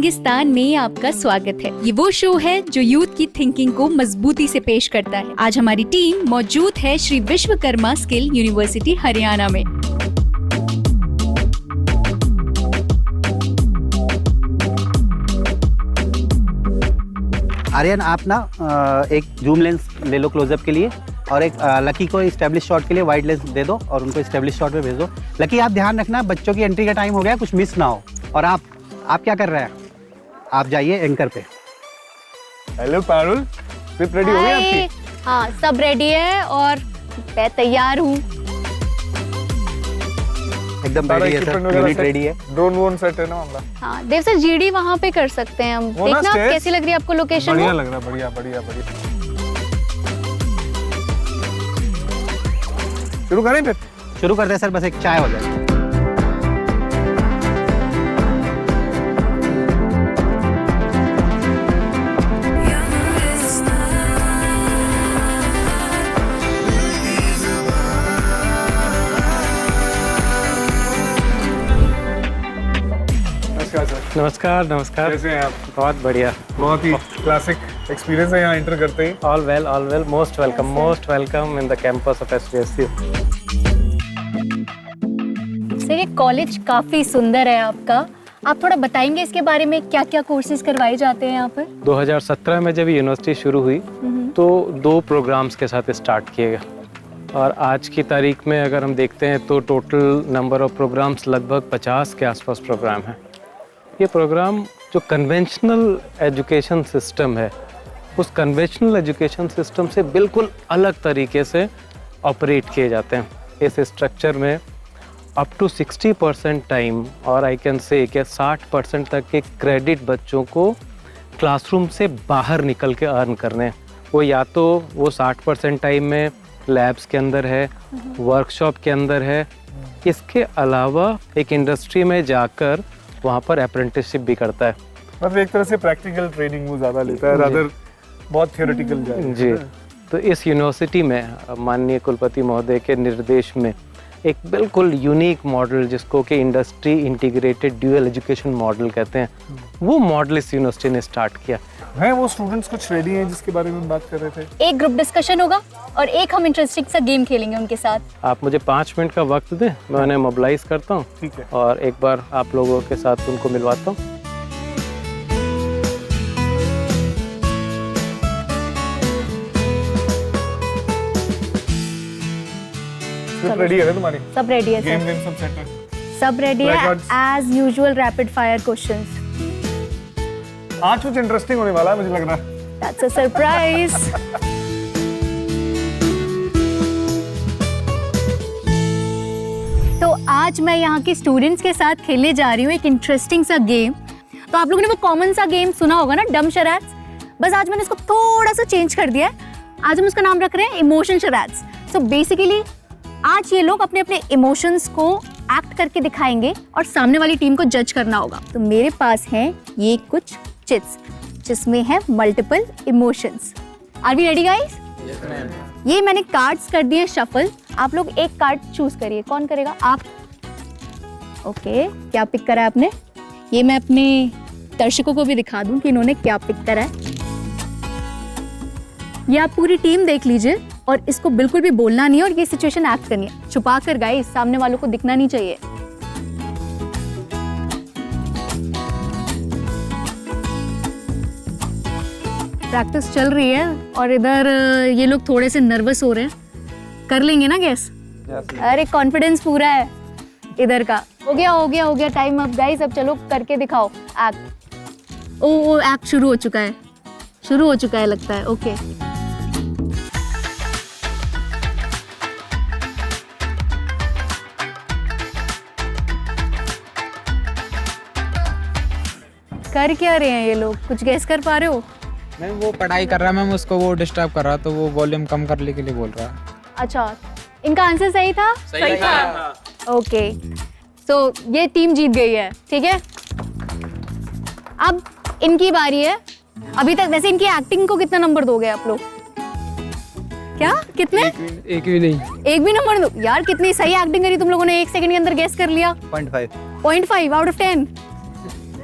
रेगिस्तान में आपका स्वागत है। ये वो शो है जो यूथ की थिंकिंग को मजबूती से पेश करता है। आज हमारी टीम मौजूद है श्री विश्वकर्मा स्किल यूनिवर्सिटी हरियाणा में। आर्यन, आप ना एक जूम लेंस ले लो क्लोजअप के लिए, और एक लकी को स्टैब्लिश शॉट के लिए वाइड लेंस दे दो और उनको स्टैब्लिश शॉट पे भेज दो। लकी, आप ध्यान रखना बच्चों की एंट्री का टाइम हो गया, कुछ मिस ना हो। और आप क्या कर रहे हैं? आप जाइए एंकर पे। हेलो पारुल, ट्रिप रेडी हो गई आपकी? हाँ, सब रेडी है और मैं तैयार हूँ। एकदम रेडी है सर, यूनिट रेडी है। ड्रोन वोन सेट है ना मामला? हाँ, देव सर जीडी वहाँ पे कर सकते हैं हम। देखना कैसी लग रही है आपको लोकेशन? बढ़िया लग रहा है, बढ़िया बढ़िया बढ़िया। शुरू करें फिर? शुरू करते हैं सर, बस एक चाय हो जाए। नमस्कार नमस्कार। कैसे हैं आप? बहुत बढ़िया, बहुत ही क्लासिक एक्सपीरियंस है यहाँ एंटर करते ही। All well, most welcome in the campus of SVSU। Sir ये कॉलेज काफी सुंदर है आपका, आप थोड़ा बताएंगे इसके बारे में, क्या क्या कोर्सेज करवाए जाते हैं यहाँ पर? 2017 में जब यूनिवर्सिटी शुरू हुई तो 2 प्रोग्राम्स के साथ स्टार्ट किए गए, और आज की तारीख में अगर हम देखते हैं तो टोटल नंबर ऑफ प्रोग्राम्स लगभग 50 के आसपास प्रोग्राम है। ये प्रोग्राम जो कन्वेंशनल एजुकेशन सिस्टम है, उस कन्वेंशनल एजुकेशन सिस्टम से बिल्कुल अलग तरीके से ऑपरेट किए जाते हैं। इस स्ट्रक्चर में अप टू 60% टाइम, और आई कैन से कि 60% तक के क्रेडिट बच्चों को क्लासरूम से बाहर निकल के अर्न करने हैं। वो या तो वो 60% टाइम में लैब्स के अंदर है, वर्कशॉप के अंदर है, इसके अलावा एक इंडस्ट्री में जाकर वहाँ पर अप्रेंटिसशिप भी करता है। मतलब एक तरह से प्रैक्टिकल ट्रेनिंग वो ज़्यादा लेता है, रादर बहुत थियोरेटिकल जाए। जी, तो इस यूनिवर्सिटी में माननीय कुलपति महोदय के निर्देश में एक बिल्कुल यूनिक मॉडल, जिसको कि industry integrated dual education model कहते हैं, वो मॉडल इस यूनिवर्सिटी ने स्टार्ट किया है। वो स्टूडेंट्स कुछ रेडी हैं जिसके बारे में बात कर रहे थे? एक ग्रुप डिस्कशन होगा और एक हम इंटरेस्टिंग सा गेम खेलेंगे उनके साथ। आप मुझे 5 मिनट का वक्त दें, मैं उन्हें मोबिलाइज करता हूँ। ठीक है। और एक बार आप लोगों के साथ उनको मिलवाता हूँ। रेडी है तुम्हारी? सब रेडी है गेम सर, सब सेट है? सब रेडी है। As usual rapid fire questions. आज कुछ इंटरेस्टिंग होने वाला है मुझे लग रहा है। That's a surprise. तो आज मैं यहाँ के स्टूडेंट्स के साथ खेलने जा रही हूँ एक इंटरेस्टिंग सा गेम। तो आप लोगों ने वो कॉमन सा गेम सुना होगा ना, डम शराड्स, बस आज मैंने इसको थोड़ा सा चेंज कर दिया है। आज हम उसका नाम रख रहे हैं इमोशन शराड्स। सो बेसिकली आज ये लोग अपने अपने इमोशंस को एक्ट करके दिखाएंगे और सामने वाली टीम को जज करना होगा। तो मेरे पास हैं ये कुछ चिट्स जिसमें है multiple emotions. Are we ready guys? Yes ma'am. ये मैंने कार्ड्स कर दिए शफल। आप लोग एक कार्ड चूज करिए, कौन करेगा? आप। ओके, क्या पिक करा है आपने? ये मैं अपने दर्शकों को भी दिखा दूं कि इन्होंने क्या पिक करा है। ये आप पूरी टीम देख लीजिए और इसको बिल्कुल भी बोलना नहीं है और ये सिचुएशन एक्ट करनी है छुपा कर गाइस, सामने वालों को दिखना नहीं चाहिए। प्रैक्टिस चल रही है और इधर ये लोग थोड़े से नर्वस हो रहे हैं। कर लेंगे ना गैस? अरे कॉन्फिडेंस पूरा है इधर का। हो गया टाइम अप गाइस, अब चलो करके दिखाओ एक्ट। ओ एक्ट शुरू हो चुका है लगता है। ओके, कर क्या रहे हैं ये लोग? कुछ गेस कर पा रहे हो? मैम वो पढ़ाई कर रहा है मैम, उसको वो डिस्टर्ब कर रहा, तो वो वॉल्यूम कम करने के लिए बोल रहा है। अच्छा, इनका आंसर सही था? सही था। ओके, तो ये टीम जीत गई है। ठीक है, अब इनकी बारी है। अभी तक वैसे इनकी एक्टिंग को कितना नंबर दोगे आप लोग? क्या कितने? एक भी नहीं। एक भी नंबर दो यार, कितनी सही एक्टिंग करी तुम लोगों ने, 1 सेकंड के अंदर गेस कर लिया। 0.5 0.5 आउट ऑफ 10।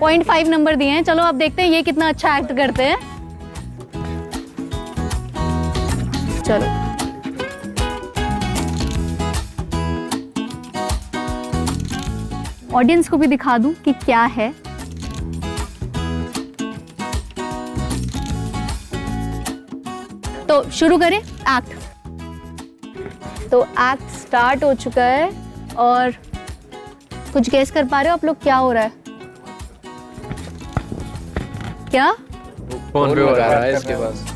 0.5 नंबर दिए हैं। चलो अब देखते हैं ये कितना अच्छा एक्ट करते हैं। चलो ऑडियंस को भी दिखा दूं कि क्या है। तो शुरू करें एक्ट। तो एक्ट स्टार्ट हो चुका है और कुछ गेस कर पा रहे हो आप लोग क्या हो रहा है? क्या फोन पे हो रहा है इसके पास।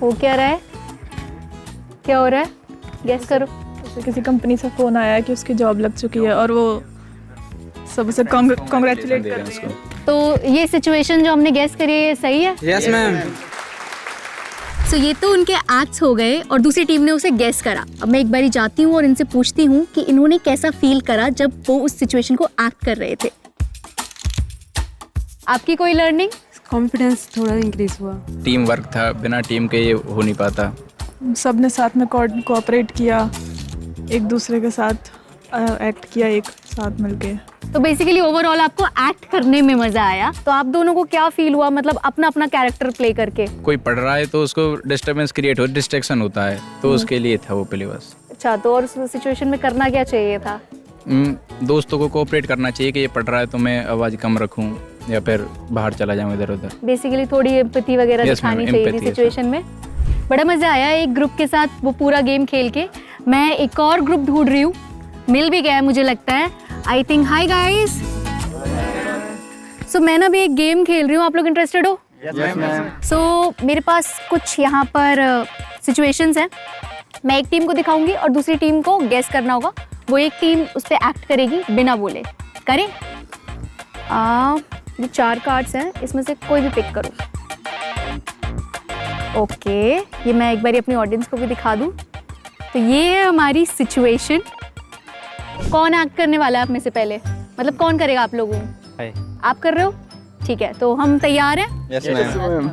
हो क्या रहा है? क्या हो रहा है? गेस करो। उसे किसी कंपनी से फोन आया है कि उसकी जॉब लग चुकी है और वो सब उसे कांग्रेचुलेट कर रहे हैं। तो ये सिचुएशन जो हमने गेस करी है ये सही है? Yes ma'am. सो ये तो उनके एक्ट्स हो गए और दूसरी टीम ने उसे गेस करा। अब मैं एक बारी जाती हूँ और इनसे पूछती हूँ कि इन्होंने कैसा फील करा जब वो उस सिचुएशन को एक्ट कर रहे थे। आपकी कोई लर्निंग? कॉन्फिडेंस थोड़ा इंक्रीज हुआ। टीम वर्क था, बिना टीम के ये हो नहीं पाता। सबने साथ में कोऑपरेट किया, एक दूसरे के साथ एक्ट किया एक साथ मिलके। तो बेसिकली ओवरऑल आपको एक्ट करने में मजा आया। तो आप दोनों को क्या फील हुआ, मतलब अपना अपना कैरेक्टर प्ले करके? कोई पढ़ रहा है तो उसको डिस्टर्बेंस क्रिएट हो, डिस्ट्रैक्शन होता है, तो उसके लिए था वो पहले बस। अच्छा, तो और उस सिचुएशन में करना क्या चाहिए था? दोस्तों को कोऑपरेट करना चाहिए कि ये पढ़ रहा है तो मैं आवाज़ कम रखूं या फिर बाहर चला जाऊं इधर उधर। बेसिकली थोड़ी एम्पैथी वगैरह दिखानी चाहिए थी सिचुएशन में। बड़ा मजा आया एक ग्रुप के साथ वो पूरा गेम खेल के। मैं एक और ग्रुप ढूंढ रही हूँ, मिल भी गया है मुझे लगता है। I think hi guys. सो मैं ना भी एक गेम खेल रही हूँ, आप लोग इंटरेस्टेड हो? Yes ma'am. सो मेरे पास कुछ यहाँ पर सिचुएशंस हैं। मैं एक टीम को दिखाऊंगी और दूसरी टीम को गेस करना होगा। वो एक टीम उस पर एक्ट करेगी बिना बोले। करें? ये 4 कार्ड्स हैं, इसमें से कोई भी पिक करो। ओके, ये मैं एक बार अपनी ऑडियंस को भी दिखा दूं। तो ये है हमारी सिचुएशन। कौन एक्ट करने वाला है आप में से पहले? मतलब कौन करेगा आप लोगों को? आप कर रहे हो? ठीक है, तो हम तैयार हैं? Yes ma'am.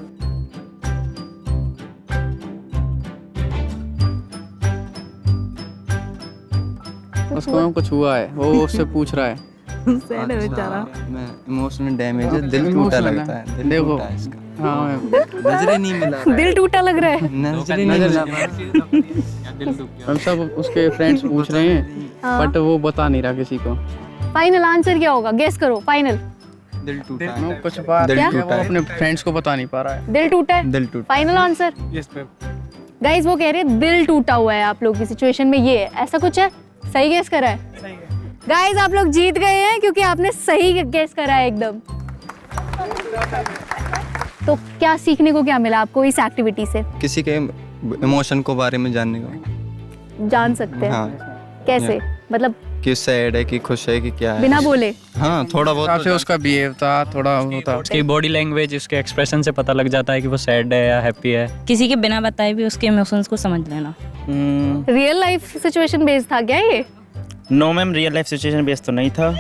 उसको कुछ हुआ है, वो उससे पूछ रहा है। सैड है बेचारा। मैं इमोशनल डैमेज है, दिल टूटा लगता है। दिल देखो, टूटा है इसका। हाँ नजरें नहीं मिला रहा है। दिल टूटा लग रहा है। नजरें नहीं मिला रहा है। हम सब उसके फ्रेंड्स पूछ रहे हैं बट वो बता नहीं रहा किसी को। फाइनल आंसर क्या होगा? गेस करो। फाइनल दिल टूटा वो है। कुछ बात दिल है, टूटा वो है। अपने फ्रेंड्स को बता नहीं पा रहा है। दिल टूटा है? दिल टूटा। Final answer? Yes ma'am. Guys वो कह रहे हैं दिल टूटा हुआ है आप लोग की सिचुएशन में। ये है, ऐसा कुछ है? सही गेस करा है? सही है। गाइस आप लोग जीत गए हैं क्योंकि आपने सही गेस करा है एकदम। तो क्या सीखने को क्या मिला आपको इस एक्टिविटी से? किसी के इमोशन को बारे में जानने को। जान सकते हैं? हाँ, कैसे? मतलब कि सैड है कि खुश है कि क्या है। बिना बोले? हाँ, थोड़ा बहुत से उसका बिहेव था, थोड़ा होता। उसकी बॉडी लैंग्वेज, उसके एक्सप्रेशन से पता लग जाता है कि वो सैड है या हैप्पी है। किसी के बिना बताए भी उसके इमोशंस को समझ लेना। रियल लाइफ सिचुएशन बेस्ड था क्या ये? No ma'am, real life situation based तो नहीं था,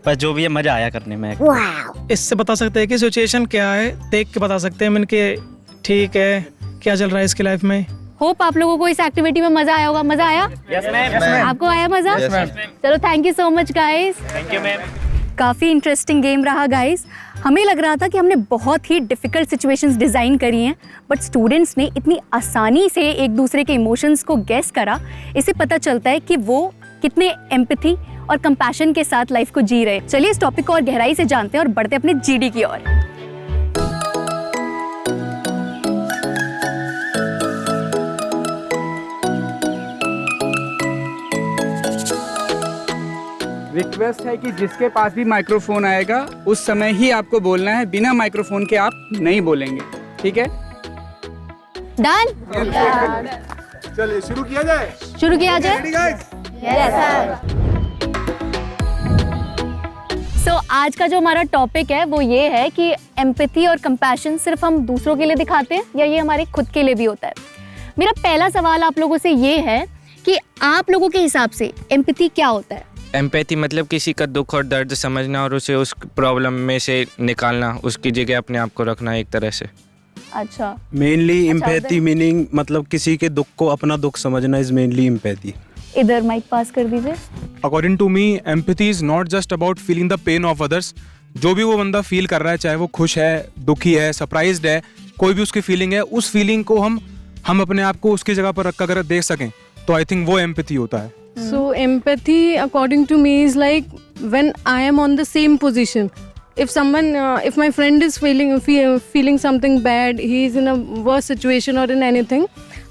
पर जो भी है मजा आया करने में। इससे बता सकते हैं कि सिचुएशन क्या है, देख के बता सकते हैं कि ठीक है क्या चल रहा है इसकी लाइफ में। होप आप लोगों को इस एक्टिविटी में मजा आया होगा। मजा आया? Yes ma'am. आपको आया मजा? Yes, ma'am. चलो thank you so much guys. Thank you ma'am. काफ़ी इंटरेस्टिंग गेम रहा गाइस। हमें लग रहा था कि हमने बहुत ही डिफ़िकल्ट सिचुएशंस डिज़ाइन करी हैं, बट स्टूडेंट्स ने इतनी आसानी से एक दूसरे के इमोशंस को गेस करा। इससे पता चलता है कि वो कितने एम्पैथी और कंपैशन के साथ लाइफ को जी रहे। चलिए इस टॉपिक को और गहराई से जानते हैं और बढ़ते अपने जीडी की ओर। रिक्वेस्ट है कि जिसके पास भी माइक्रोफोन आएगा उस समय ही आपको बोलना है, बिना माइक्रोफोन के आप नहीं बोलेंगे, ठीक है? डन? चलिए शुरू किया जाए। शुरू किया जाए? Ready guys? Yes sir. So आज का जो हमारा टॉपिक है वो ये है कि एम्पैथी और कंपैशन सिर्फ हम दूसरों के लिए दिखाते हैं या ये हमारे खुद के लिए भी होता है। मेरा पहला सवाल आप लोगों से ये है कि आप लोगों के हिसाब से एम्पैथी क्या होता है? एम्पैथी मतलब किसी का दुख और दर्द समझना और उसे उस प्रॉब्लम में से निकालना, उसकी जगह अपने आप को रखना एक तरह से। अच्छा, मेनली एम्पैथी मीनिंग मतलब किसी के दुख को अपना दुख समझना इज मेनली एम्पैथी। इधर माइक पास कर दीजिए। According to me empathy is not just about feeling the pain of others. जो भी वो बंदा फील कर रहा है, चाहे वो खुश है, दुखी है, सरप्राइज्ड है, कोई भी उसकी फीलिंग है, उस फीलिंग को हम अपने आप को उसकी जगह पर रख कर अगर देख सकें तो आई थिंक वो एम्पैथी होता है। So empathy, according to me, is like when I am on the same position. If someone, if my friend is feeling something bad, he is in a worse situation or in anything,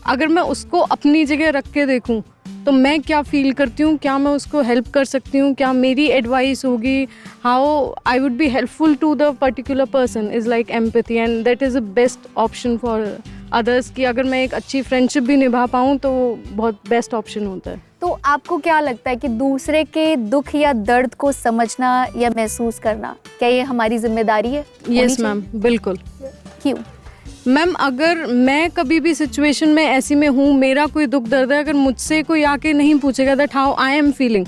अगर मैं उसको अपनी जगह रख के देखूं तो मैं क्या फील करती हूँ, क्या मैं उसको हेल्प कर सकती हूँ, क्या मेरी एडवाइस होगी, how I would be helpful to the particular person is like empathy and that is a best option for others कि अगर मैं एक अच्छी फ्रेंडशिप भी निभा पाऊँ तो बहुत बेस्ट ऑप्शन होता है। तो आपको क्या लगता है कि दूसरे के दुख या दर्द को समझना या महसूस करना, क्या ये हमारी जिम्मेदारी है? यस मैम, बिल्कुल। क्यों मैम? अगर मैं कभी भी सिचुएशन में ऐसी में हूँ, मेरा कोई दुख दर्द है, अगर मुझसे कोई आके नहीं पूछेगा that how I am feeling,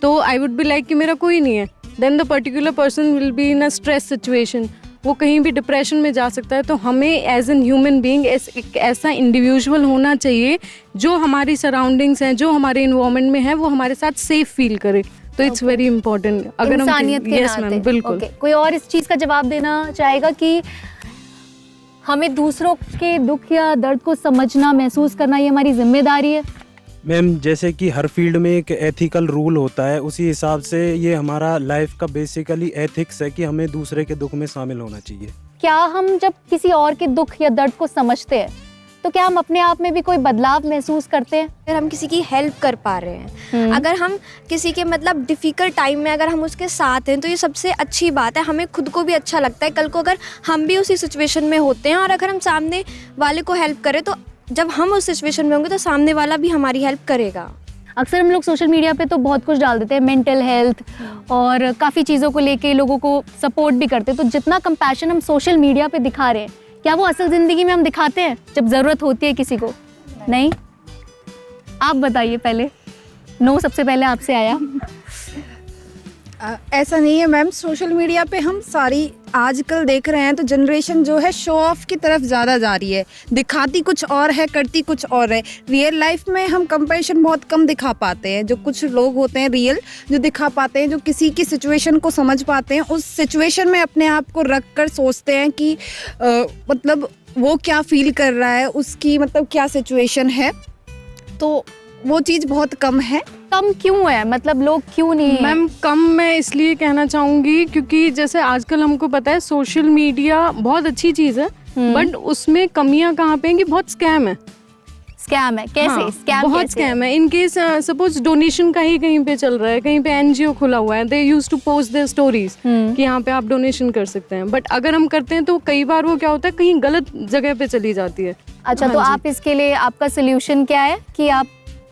तो आई वुड बी लाइक कि मेरा कोई नहीं है, then the particular person will be in a stress situation, वो कहीं भी डिप्रेशन में जा सकता है। तो हमें एज एन ह्यूमन बीइंग एक ऐसा इंडिविजुअल होना चाहिए जो हमारी सराउंडिंग्स हैं, जो हमारे इन्वायरमेंट में है, वो हमारे साथ सेफ फील करे। तो इट्स वेरी इंपॉर्टेंट। अगर इंसानियत के यस मैम, बिल्कुल। कोई और इस चीज़ का जवाब देना चाहेगा कि हमें दूसरों के दुख या दर्द को समझना, महसूस करना, ये हमारी जिम्मेदारी है? मैम, जैसे कि हर फील्ड में एक एथिकल रूल होता है, उसी हिसाब से ये हमारा लाइफ का बेसिकली एथिक्स है कि हमें दूसरे के दुख में शामिल होना चाहिए। क्या हम जब किसी और के दुख या दर्द को समझते हैं तो क्या हम अपने आप में भी कोई बदलाव महसूस करते हैं? अगर हम किसी की हेल्प कर पा रहे हैं, अगर हम किसी के मतलब डिफ़िकल्ट टाइम में अगर हम उसके साथ हैं, तो ये सबसे अच्छी बात है। हमें खुद को भी अच्छा लगता है कल को अगर हम भी उसी सिचुएशन में होते हैं और अगर हम सामने वाले को हेल्प करें, तो जब हम उस सिचुएशन में होंगे तो सामने वाला भी हमारी हेल्प करेगा। अक्सर हम लोग सोशल मीडिया पे तो बहुत कुछ डाल देते हैं, मेंटल हेल्थ और काफ़ी चीज़ों को लेके लोगों को सपोर्ट भी करते हैं। तो जितना कंपैशन हम सोशल मीडिया पे दिखा रहे हैं, क्या वो असल ज़िंदगी में हम दिखाते हैं जब ज़रूरत होती है किसी को? नहीं। आप बताइए पहले। नो, सबसे पहले आपसे आया। ऐसा नहीं है मैम, सोशल मीडिया पे हम सारी आजकल देख रहे हैं तो जनरेशन जो है शो ऑफ की तरफ ज़्यादा जा रही है, दिखाती कुछ और है, करती कुछ और है। रियल लाइफ में हम कंपैशन बहुत कम दिखा पाते हैं। जो कुछ लोग होते हैं रियल, जो दिखा पाते हैं, जो किसी की सिचुएशन को समझ पाते हैं, उस सिचुएशन में अपने आप को रख कर सोचते हैं कि मतलब वो क्या फील कर रहा है, उसकी मतलब क्या सिचुएशन है, तो वो चीज़ बहुत कम है। कम क्यों है? मतलब लोग क्यों नहीं है? मैम, कम मैं इसलिए कहना चाहूँगी क्योंकि जैसे आजकल हमको पता है सोशल मीडिया बहुत अच्छी चीज़ है, बट उसमें कमियाँ कहाँ पे हैं कि बहुत स्कैम है। स्कैम है? कैसे? हाँ, स्कैम बहुत कैसे स्कैम है। इन केस सपोज डोनेशन का ही कहीं पे चल रहा है, कहीं पे एनजीओ खुला हुआ है, they use to post their stories कि यहाँ पे आप डोनेशन कर सकते हैं, बट अगर हम करते हैं तो कई बार वो क्या होता है कहीं गलत जगह पे चली जाती है। अच्छा, तो आप इसके लिए आपका सोल्यूशन क्या है कि आप?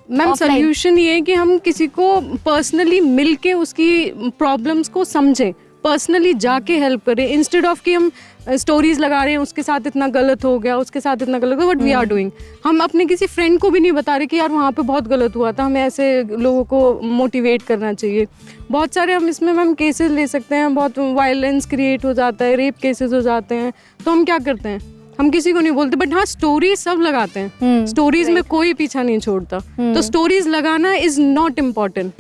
मैम, सोल्यूशन ये है कि हम किसी को पर्सनली मिल के उसकी प्रॉब्लम्स को समझें, पर्सनली जाके हेल्प करें, इंस्टेड ऑफ कि हम स्टोरीज लगा रहे हैं उसके साथ इतना गलत हो गया, उसके साथ इतना गलत हो, व्हाट वी आर डूइंग। हम अपने किसी फ्रेंड को भी नहीं बता रहे कि यार वहाँ पे बहुत गलत हुआ था, हमें ऐसे लोगों को मोटिवेट करना चाहिए। बहुत सारे हम इसमें मैम केसेस ले सकते हैं, बहुत वायलेंस क्रिएट हो जाता है, रेप केसेस हो जाते हैं, तो हम क्या करते हैं, हम किसी को नहीं बोलते, बट हाँ स्टोरीज सब लगाते हैं। स्टोरीज में कोई पीछा नहीं छोड़ता, तो स्टोरीज लगाना is not important.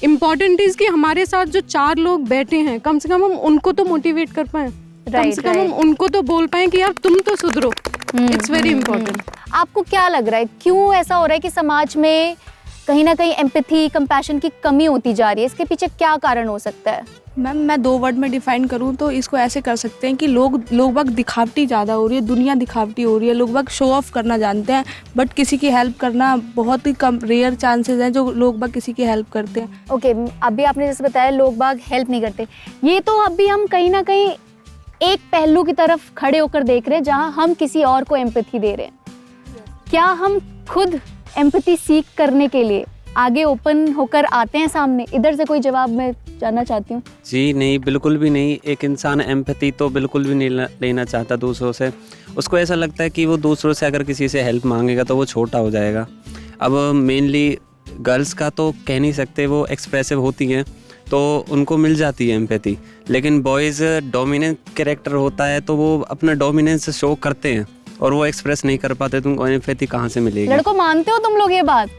Important is कि हमारे साथ जो 4 लोग बैठे हैं, कम से कम हम उनको तो मोटिवेट कर पाए, कम से कम हम उनको तो बोल पाए कि यार तुम तो सुधरो। It's very important. आपको क्या लग रहा है, क्यों ऐसा हो रहा है कि समाज में कहीं ना कहीं एम्पैथी, कंपैशन की कमी होती जा रही है? इसके पीछे क्या कारण हो सकता है? मैम, मैं 2 वर्ड में डिफाइन करूँ तो इसको ऐसे कर सकते हैं कि लोग बाग दिखावटी ज़्यादा हो रही है, दुनिया दिखावटी हो रही है, लोग बाग शो ऑफ करना जानते हैं, बट किसी की हेल्प करना बहुत ही कम, रेयर चांसेस हैं जो लोग बाग किसी की हेल्प करते हैं। ओके, अभी आपने जैसे बताया लोग बाग हेल्प नहीं करते, ये तो अभी हम कहीं ना कहीं एक पहलू की तरफ खड़े होकर देख रहे हैं जहाँ हम किसी और को एम्पैथी दे रहे हैं। क्या हम खुद एम्पैथी सीख करने के लिए आगे ओपन होकर आते हैं सामने? इधर से कोई जवाब मैं जानना चाहती हूँ। जी नहीं, बिल्कुल भी नहीं। एक इंसान एम्पैथी तो बिल्कुल भी नहीं लेना चाहता दूसरों से। उसको ऐसा लगता है कि वो दूसरों से अगर किसी से हेल्प मांगेगा तो वो छोटा हो जाएगा। अब मेनली गर्ल्स का तो कह नहीं सकते, वो एक्सप्रेसिव होती हैं तो उनको मिल जाती है एम्पैथी, लेकिन बॉयज़ डोमिनेंट कैरेक्टर होता है तो वो अपना डोमिनेंस शो करते हैं और वो एक्सप्रेस नहीं कर पाते, तुमको एम्पैथी कहाँ से मिलेगी? लड़कों मानते हो तुम लोग ये बात?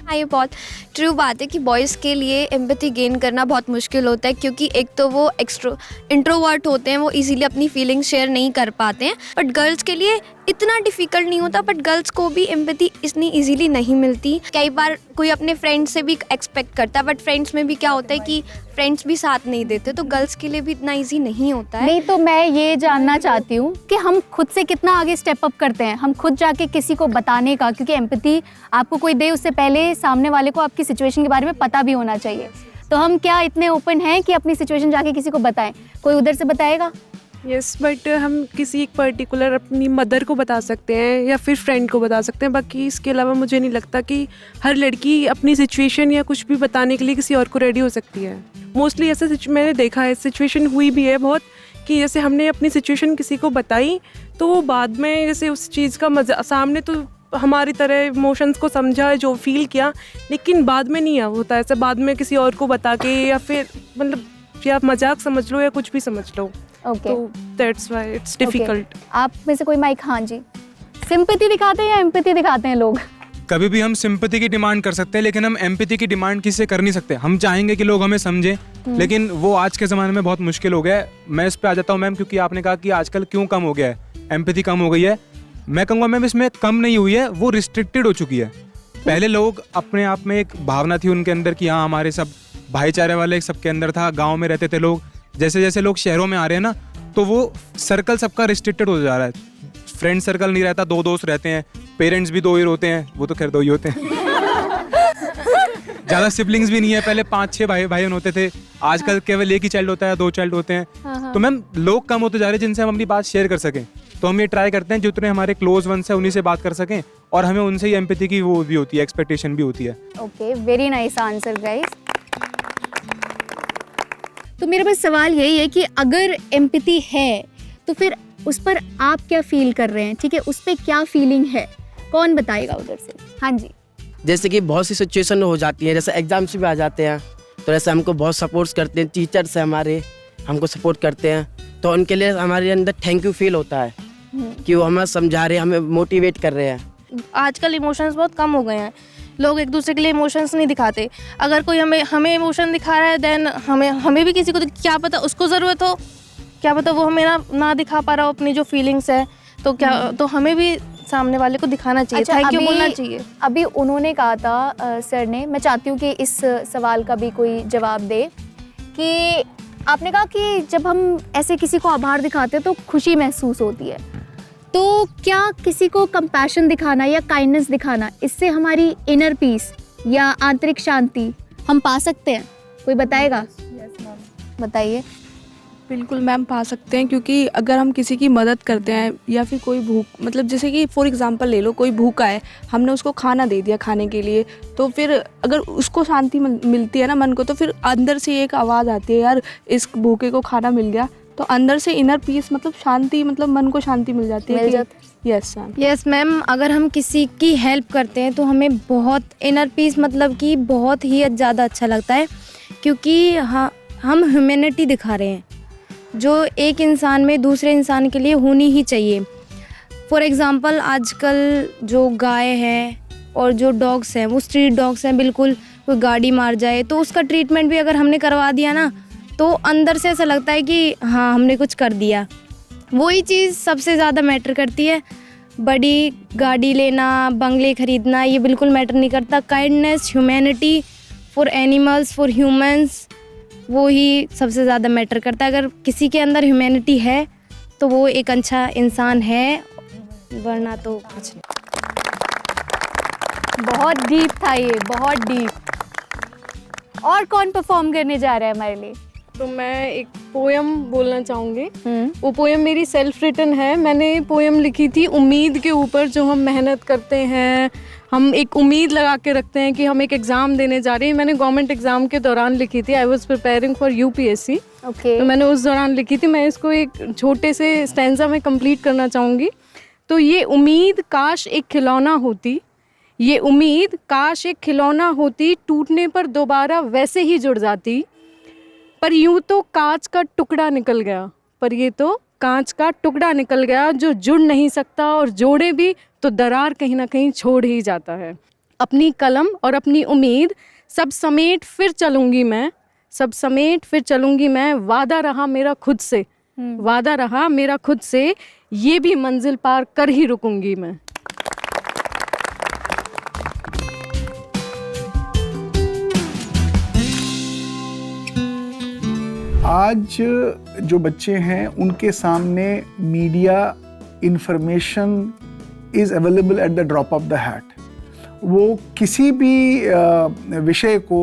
हाँ, ये बहुत ट्रू बात है कि बॉयज़ के लिए एम्पैथी गेन करना बहुत मुश्किल होता है, क्योंकि एक तो वो इंट्रोवर्ट होते हैं, वो इजीली अपनी फीलिंग्स शेयर नहीं कर पाते हैं। बट गर्ल्स के लिए इतना डिफ़िकल्ट नहीं होता, बट गर्ल्स को भी एम्पैथी इतनी इजीली नहीं मिलती। कई बार कोई अपने फ्रेंड्स से भी एक्सपेक्ट करता है, बट फ्रेंड्स में भी क्या होता है कि फ्रेंड्स भी साथ नहीं देते, तो गर्ल्स के लिए भी इतना ईजी नहीं होता है। नहीं, तो मैं ये जानना चाहती हूँ कि हम खुद से कितना आगे स्टेप अप करते हैं, हम खुद जाके किसी को बताने का, क्योंकि एम्पैथी आपको कोई दे उससे पहले सामने वाले को आपकी सिचुएशन के बारे में पता भी होना चाहिए। तो हम क्या इतने ओपन हैं कि अपनी सिचुएशन जाके किसी को बताएं? कोई उधर से बताएगा? यस, बट हम किसी एक पर्टिकुलर अपनी मदर को बता सकते हैं या फिर फ्रेंड को बता सकते हैं। बाकी इसके अलावा मुझे नहीं लगता कि हर लड़की अपनी सिचुएशन या कुछ भी बताने के लिए किसी और को रेडी हो सकती है। मोस्टली ऐसा मैंने देखा है, सिचुएशन हुई भी है बहुत, कि जैसे हमने अपनी सिचुएशन किसी को बताई तो वो बाद में जैसे उस चीज़ का मज़ा सामने तो हमारी तरह इमोशंस को समझा, जो फील किया, लेकिन बाद में नहीं होता ऐसा, बाद में किसी और को बता के या फिर मतलब या मजाक समझ लो या कुछ भी समझ लो। ओके, तो दैट्स व्हाई इट्स डिफिकल्ट। आप में से कोई माइक? हाँ जी। सिंपैथी दिखाते हैं या एम्पैथी दिखाते हैं लोग? कभी भी हम सिंपैथी की डिमांड कर सकते हैं, लेकिन हम एम्पैथी की डिमांड किसी से कर नहीं सकते। हम चाहेंगे कि लोग हमें समझें, लेकिन वो आज के ज़माने में बहुत मुश्किल हो गया है। मैं इस पे आ जाता हूँ मैम, क्योंकि आपने कहा कि आजकल क्यों कम हो गया है, एम्पैथी कम हो गई है। मैं कहूँगा मैम इसमें कम नहीं हुई है, वो रिस्ट्रिक्टेड हो चुकी है। पहले लोग अपने आप में एक भावना थी उनके अंदर कि हाँ हमारे सब भाईचारे वाले सबके अंदर था, गाँव में रहते थे लोग। जैसे जैसे लोग शहरों में आ रहे हैं ना, तो वो सर्कल सबका रिस्ट्रिक्टेड हो जा रहा है। फ्रेंड सर्कल नहीं रहता, 2 दोस्त रहते हैं, पेरेंट्स भी 2 ही होते हैं, वो तो खैर 2 ही होते हैं। ज़्यादा सिबलिंग्स भी नहीं है, पहले 5-6 भाई बहन होते थे, आजकल केवल एक ही चाइल्ड होता है, 2 चाइल्ड होते हैं। तो मैम लोग कम होते जा रहे हैं जिनसे हम अपनी बात शेयर कर सकें। तो हम ये ट्राई करते हैं जितने हमारे क्लोज वंस हैं उन्हीं से बात कर सकें, और हमें उनसे ही एम्पैथी की वो भी होती है, एक्सपेक्टेशन भी होती है। Okay, very nice answer guys. तो मेरा बस सवाल यही है कि अगर एम्पैथी है तो फिर उस पर आप क्या फील कर रहे हैं? ठीक है, उस पर क्या फीलिंग है, कौन बताएगा उधर से? हाँ जी। जैसे कि बहुत सी सिचुएशन हो जाती है, जैसे एग्जाम्स भी आ जाते हैं, तो ऐसे हमको बहुत सपोर्ट करते हैं, टीचर्स हैं हमारे, हमको सपोर्ट करते हैं, तो उनके लिए हमारे अंदर थैंक यू फील होता है कि वो हमें समझा रहे हैं, हमें मोटिवेट कर रहे हैं। आजकल इमोशंस बहुत कम हो गए हैं, लोग एक दूसरे के लिए इमोशंस नहीं दिखाते। अगर कोई हमें इमोशन दिखा रहा है, देन हमें भी किसी को, क्या पता उसको ज़रूरत हो, क्या पता वो हमें ना दिखा पा रहा हो अपनी जो फीलिंग्स है, तो क्या तो हमें भी सामने वाले को दिखाना चाहिए, थैंक यू बोलना चाहिए। अभी उन्होंने कहा था सर ने, मैं चाहती हूँ कि इस सवाल का भी कोई जवाब दे, कि आपने कहा कि जब हम ऐसे किसी को आभार दिखाते हैं तो खुशी महसूस होती है, तो क्या किसी को कंपैशन दिखाना या काइंडनेस दिखाना, इससे हमारी इनर पीस या आंतरिक शांति हम पा सकते हैं? कोई बताएगा? बताइए। बिल्कुल मैम, पा सकते हैं, क्योंकि अगर हम किसी की मदद करते हैं या फिर कोई भूख, मतलब जैसे कि फॉर एग्जांपल ले लो, कोई भूखा है, हमने उसको खाना दे दिया खाने के लिए, तो फिर अगर उसको शांति मिलती है ना मन को, तो फिर अंदर से एक आवाज़ आती है, यार इस भूखे को खाना मिल गया, तो अंदर से इनर पीस, मतलब शांति, मतलब मन को शांति मिल जाती है। यस मैम, अगर हम किसी की हेल्प करते हैं तो हमें बहुत इनर पीस, मतलब कि बहुत ही ज़्यादा अच्छा लगता है, क्योंकि हाँ हम ह्यूमैनिटी दिखा रहे हैं जो एक इंसान में दूसरे इंसान के लिए होनी ही चाहिए। फॉर एग्ज़ाम्पल आजकल जो गाय है और जो डॉग्स हैं, वो स्ट्रीट डॉग्स हैं, बिल्कुल कोई गाड़ी मार जाए तो उसका ट्रीटमेंट भी अगर हमने करवा दिया ना, तो अंदर से ऐसा लगता है कि हाँ हमने कुछ कर दिया। वही चीज़ सबसे ज़्यादा मैटर करती है। बड़ी गाड़ी लेना, बंगले ख़रीदना, ये बिल्कुल मैटर नहीं करता। Kindness, humanity for animals, for humans, वो ही सबसे ज़्यादा मैटर करता है। अगर किसी के अंदर ह्यूमैनिटी है तो वो एक अच्छा इंसान है, वरना तो कुछ नहीं। बहुत डीप था ये, बहुत डीप। और कौन परफॉर्म करने जा रहा है हमारे लिए? तो मैं एक पोयम बोलना चाहूँगी। वो पोयम मेरी सेल्फ रिटन है। मैंने पोयम लिखी थी उम्मीद के ऊपर। जो हम मेहनत करते हैं, हम एक उम्मीद लगा के रखते हैं कि हम एक एग्ज़ाम देने जा रहे हैं। मैंने गवर्नमेंट एग्ज़ाम के दौरान लिखी थी। I was preparing for UPSC। तो मैंने उस दौरान लिखी थी। मैं इसको एक छोटे से स्टैंजा में कंप्लीट करना चाहूँगी। तो ये उम्मीद काश एक खिलौना होती, ये उम्मीद काश एक खिलौना होती, टूटने पर दोबारा वैसे ही जुड़ जाती। पर यूं तो कांच का टुकड़ा निकल गया, पर ये तो कांच का टुकड़ा निकल गया जो जुड़ नहीं सकता, और जोड़े भी तो दरार कहीं ना कहीं छोड़ ही जाता है। अपनी कलम और अपनी उम्मीद सब समेट फिर चलूँगी मैं, सब समेट फिर चलूँगी मैं, वादा रहा मेरा खुद से, वादा रहा मेरा खुद से, ये भी मंजिल पार कर ही रुकूंगी मैं। आज जो बच्चे हैं उनके सामने media information is available at the drop of the hat. वो किसी भी विषय को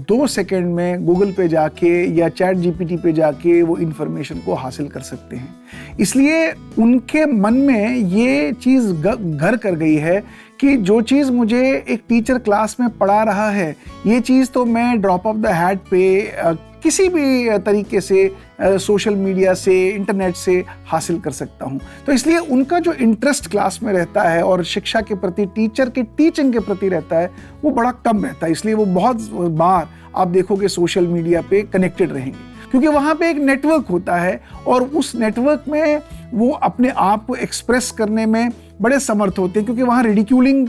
2 सेकंड में गूगल पे जाके या चैट जीपीटी पे जाके वो इंफॉर्मेशन को हासिल कर सकते हैं। इसलिए उनके मन में ये चीज़ घर कर गई है कि जो चीज़ मुझे एक टीचर क्लास में पढ़ा रहा है, ये चीज़ तो मैं ड्रॉप ऑफ द हैट पे किसी भी तरीके से सोशल मीडिया से, इंटरनेट से हासिल कर सकता हूँ। तो इसलिए उनका जो इंटरेस्ट क्लास में रहता है और शिक्षा के प्रति, टीचर के टीचिंग के प्रति रहता है, वो बड़ा कम रहता है। इसलिए वो बहुत बार आप देखोगे सोशल मीडिया पे कनेक्टेड रहेंगे, क्योंकि वहाँ पे एक नेटवर्क होता है और उस नेटवर्क में वो अपने आप को एक्सप्रेस करने में बड़े समर्थ होते हैं, क्योंकि वहाँ रिडिक्यूलिंग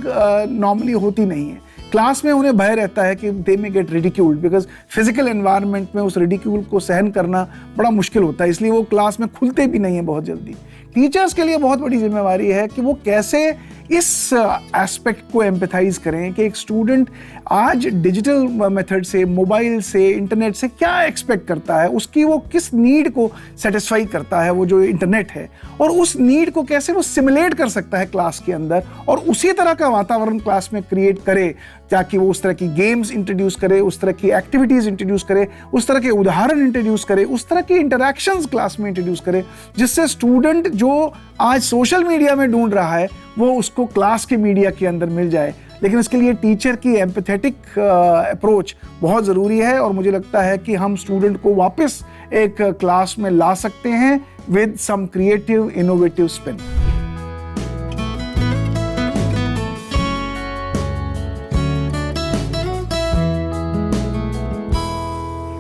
नॉर्मली होती नहीं है। क्लास में उन्हें भय रहता है कि they may get ridiculed, because physical environment में उस रिडिक्यूल को सहन करना बड़ा मुश्किल होता है, इसलिए वो क्लास में खुलते भी नहीं है बहुत जल्दी। टीचर्स के लिए बहुत बड़ी जिम्मेवारी है कि वो कैसे इस एस्पेक्ट को एम्पैथाइज करें कि एक स्टूडेंट आज डिजिटल मेथड से, मोबाइल से, इंटरनेट से क्या एक्सपेक्ट करता है, उसकी वो किस नीड को सेटिस्फाई करता है वो जो इंटरनेट है, और उस नीड को कैसे वो सिमुलेट कर सकता है क्लास के अंदर, और उसी तरह का वातावरण क्लास में क्रिएट करे ताकि वो उस तरह की गेम्स इंट्रोड्यूस करे, उस तरह की एक्टिविटीज़ इंट्रोड्यूस करे, उस तरह के उदाहरण इंट्रोड्यूस करे, उस तरह की इंटरैक्शंस क्लास में इंट्रोड्यूस करे, जिससे स्टूडेंट जो आज सोशल मीडिया में ढूंढ रहा है वो उसको क्लास के मीडिया के अंदर मिल जाए। लेकिन इसके लिए टीचर की एम्पैथेटिक अप्रोच बहुत ज़रूरी है, और मुझे लगता है कि हम स्टूडेंट को वापस एक क्लास में ला सकते हैं with some creative innovative spin.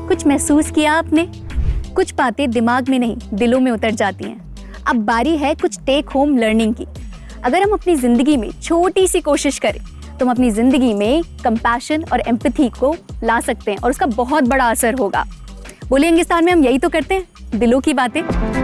कुछ महसूस किया आपने? कुछ बातें दिमाग में नहीं, दिलों में उतर जाती हैं। अब बारी है कुछ टेक होम लर्निंग की। अगर हम अपनी ज़िंदगी में छोटी सी कोशिश करें तो हम अपनी ज़िंदगी में कंपैशन और एम्पैथी को ला सकते हैं, और उसका बहुत बड़ा असर होगा। बोले हिंदुस्तान में हम यही तो करते हैं, दिलों की बातें।